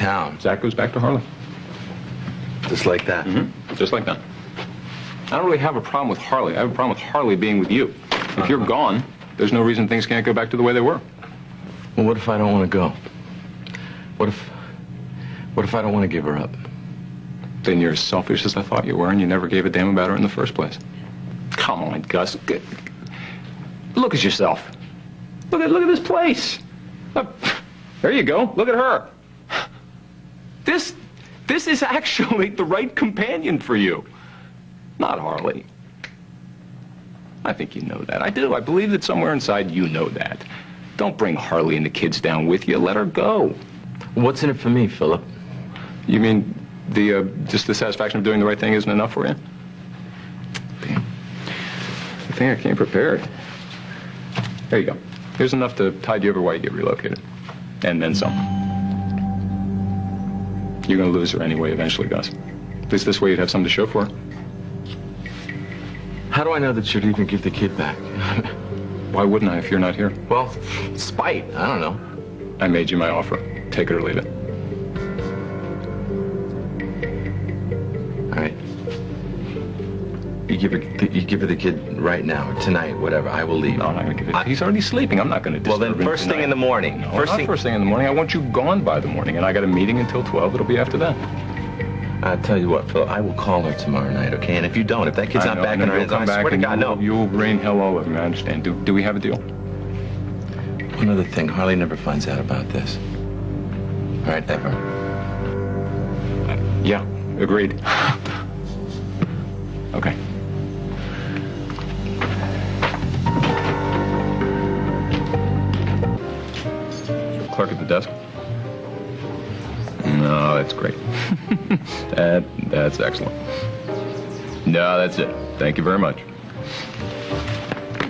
town. Zach goes back to Harley. Just like that? Mm-hmm. Just like that. I don't really have a problem with Harley. I have a problem with Harley being with you. If you're gone, there's no reason things can't go back to the way they were. Well, what if I don't want to go? What if I don't want to give her up? Then you're as selfish as I thought you were, and you never gave a damn about her in the first place. Come on, Gus. Look at yourself. Look at this place. There you go. Look at her. This is actually the right companion for you. Not Harley. I think you know that. I do. I believe that somewhere inside you know that. Don't bring Harley and the kids down with you. Let her go. What's in it for me, Philip? You mean just the satisfaction of doing the right thing isn't enough for you? Damn. I think I came prepared. There you go. Here's enough to tide you over while you get relocated. And then some. You're going to lose her anyway eventually, Gus. At least this way you'd have something to show for her. How do I know that you'd even give the kid back? Why wouldn't I if you're not here? Well, spite. I don't know. I made you my offer. Take it or leave it. All right. You give her the kid right now, or tonight, whatever. I will leave. No, I'm not going to give it. He's already sleeping. I'm not going to disturb him. Well, then first thing in the morning. No, first thing in the morning. I want you gone by the morning, and I got a meeting until 12. It'll be after that. I'll tell you what, Phil, I will call her tomorrow night, okay? And if you don't, if that kid's not back in her hands, I swear to God, no. You'll rain hell all over me, I understand. Do we have a deal? One other thing, Harley never finds out about this. All right, ever. Yeah, agreed. Okay. Clerk at the desk? No, that's great. That's excellent. No, that's it. Thank you very much.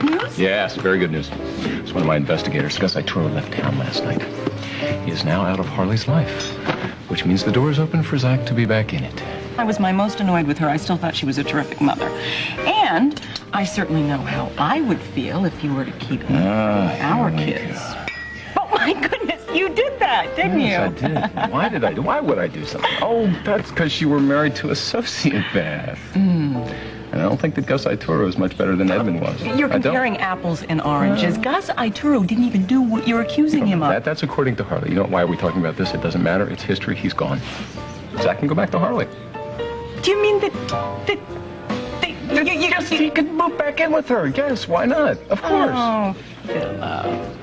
News? Yes, very good news. It's one of my investigators. Gus Beth left town last night. He is now out of Harley's life, which means the door is open for Zach to be back in it. I was my most annoyed with her. I still thought she was a terrific mother. And I certainly know how I would feel if you were to keep our kids. Oh, my goodness, you did that, didn't you? Yes, I did. Why would I do something? Oh, that's because you were married to Associate Beth. And I don't think that Gus Ituro is much better than Edmund was. You're comparing apples and oranges. Gus Ituro didn't even do what you're accusing him of. That's according to Harley. You know, why are we talking about this? It doesn't matter. It's history. He's gone. Zach can go back to Harley. Do you mean that he could move back in with her. Yes, why not? Of course. Oh, Phillip.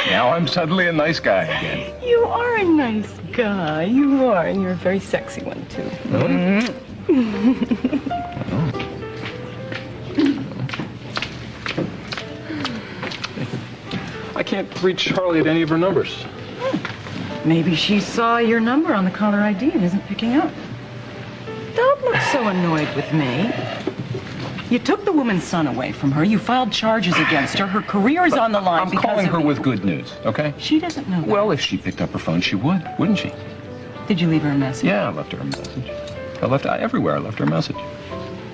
Now I'm suddenly a nice guy again. You are a nice guy. You are, and you're a very sexy one, too. Really? I can't reach Harley at any of her numbers. Maybe she saw your number on the caller ID and isn't picking up. Don't look so annoyed with me. You took the woman's son away from her. You filed charges against her. Her career is on the line. I'm calling her with good news, okay? She doesn't know that. Well, if she picked up her phone, she would, wouldn't she? Did you leave her a message? Yeah, I left her a message. Everywhere I left her a message.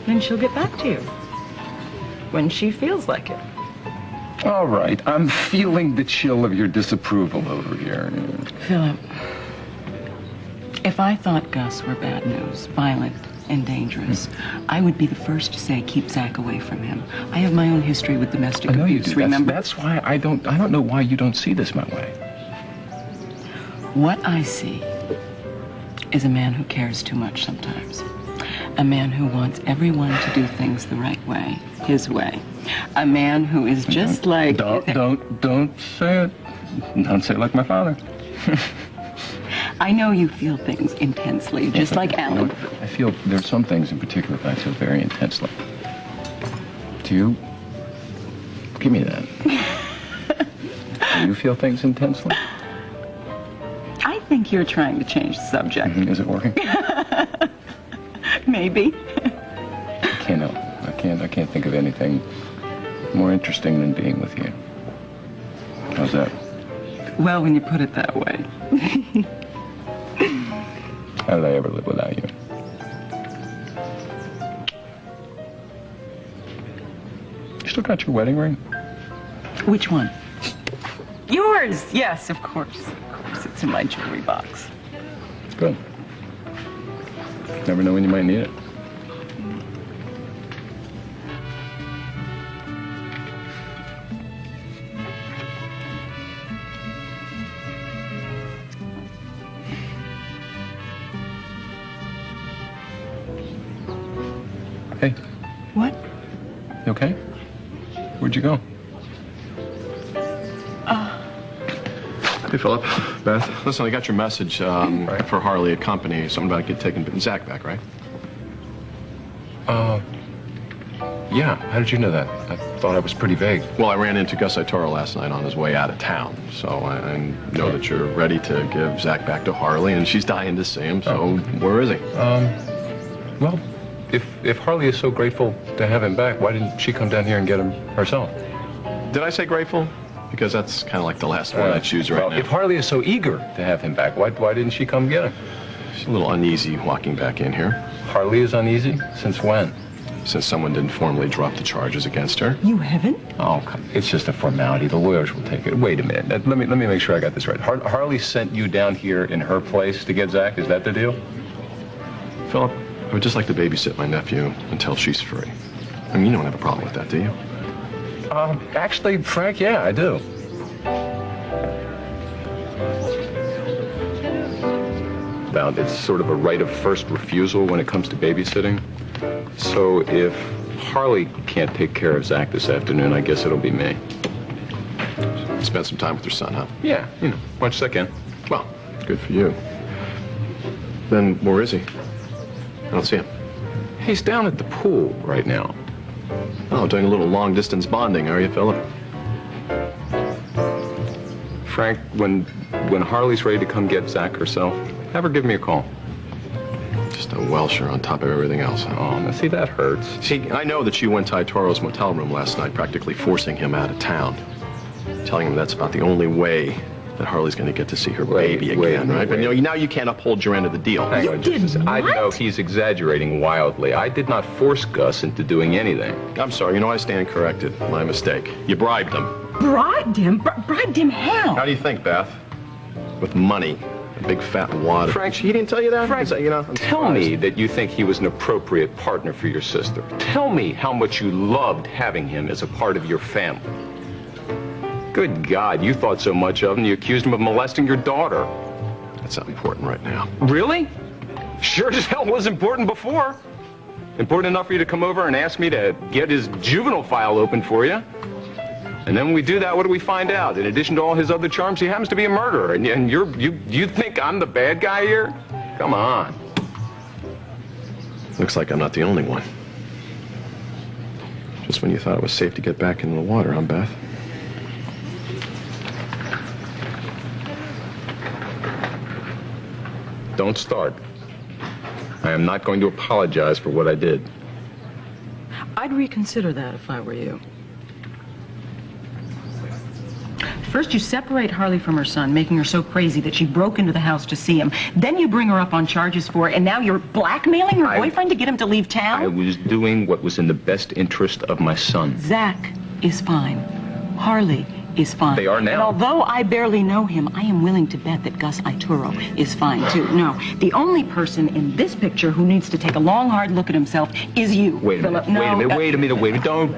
Then she'll get back to you. When she feels like it. All right, I'm feeling the chill of your disapproval over here. Philip, if I thought Gus were bad news, violent and dangerous, I would be the first to say keep Zach away from him. I have my own history with domestic abuse, remember? That's why I don't know why you don't see this my way. What I see is a man who cares too much sometimes. A man who wants everyone to do things the right way, his way. A man who is just like... Don't say it. Don't say it like my father. I know you feel things intensely, just like Alan. I feel there's some things in particular that I feel very intensely. Do you? Give me that. Do you feel things intensely? I think you're trying to change the subject. Is it working? Maybe. I can't think of anything more interesting than being with you. How's that? Well, when you put it that way. How did I ever live without you? You still got your wedding ring? Which one? Yours! Yes, of course. Of course. It's in my jewelry box. Good. Never know when you might need it. Hey. What? You okay? Where'd you go? Hey, Philip. Beth. Listen, I got your message for Harley at company. Something about taking Zach back, right? Yeah. How did you know that? I thought I was pretty vague. Well, I ran into Gus Beth last night on his way out of town. So I know that you're ready to give Zach back to Harley, and she's dying to see him. So where is he? Well, if Harley is so grateful to have him back, why didn't she come down here and get him herself? Did I say grateful? Because that's kind of like the last one I choose right now. If Harley is so eager to have him back, why didn't she come get him? She's a little uneasy walking back in here. Harley is uneasy? Since when? Since someone didn't formally drop the charges against her. You haven't? Oh, it's just a formality. The lawyers will take it. Wait a minute. Let me make sure I got this right. Harley sent you down here in her place to get Zach? Is that the deal? Philip, I would just like to babysit my nephew until she's free. I mean, you don't have a problem with that, do you? Actually, Frank, yeah, I do. Now, it's sort of a right of first refusal when it comes to babysitting. So if Harley can't take care of Zach this afternoon, I guess it'll be me. Spend some time with your son, huh? Yeah, watch that again. Well, good for you. Then where is he? I don't see him. He's down at the pool right now. Oh, doing a little long-distance bonding, are you, Philip? Frank, when Harley's ready to come get Zach herself, have her give me a call. Just a Welsher on top of everything else. Huh? Oh, now see, that hurts. See, I know that you went to Toro's motel room last night, practically forcing him out of town. Telling him that's about the only way that Harley's going to get to see her baby again, right? But now you can't uphold your end of the deal. You did what? I know he's exaggerating wildly. I did not force Gus into doing anything. I'm sorry. I stand corrected. My mistake. You bribed him. Bribed him? Bribed him how? How do you think, Beth? With money. A big fat wad. Frank, he didn't tell you that? Frank, tell me that you think he was an appropriate partner for your sister. Tell me how much you loved having him as a part of your family. Good God, you thought so much of him, you accused him of molesting your daughter. That's not important right now. Really? Sure as hell was important before. Important enough for you to come over and ask me to get his juvenile file open for you. And then when we do that, what do we find out? In addition to all his other charms, he happens to be a murderer. And you think I'm the bad guy here? Come on. Looks like I'm not the only one. Just when you thought it was safe to get back into the water, huh, Beth? Don't start. I am not going to apologize for what I did. I'd reconsider that if I were you. First, you separate Harley from her son, making her so crazy that she broke into the house to see him. Then you bring her up on charges for it, and now you're blackmailing her boyfriend to get him to leave town? I was doing what was in the best interest of my son. Zach is fine. Harley is fine. They are now. And although I barely know him, I am willing to bet that Gus Ituro is fine, too. No, the only person in this picture who needs to take a long, hard look at himself is you, Wait a Philip. minute, No, wait a minute. Don't.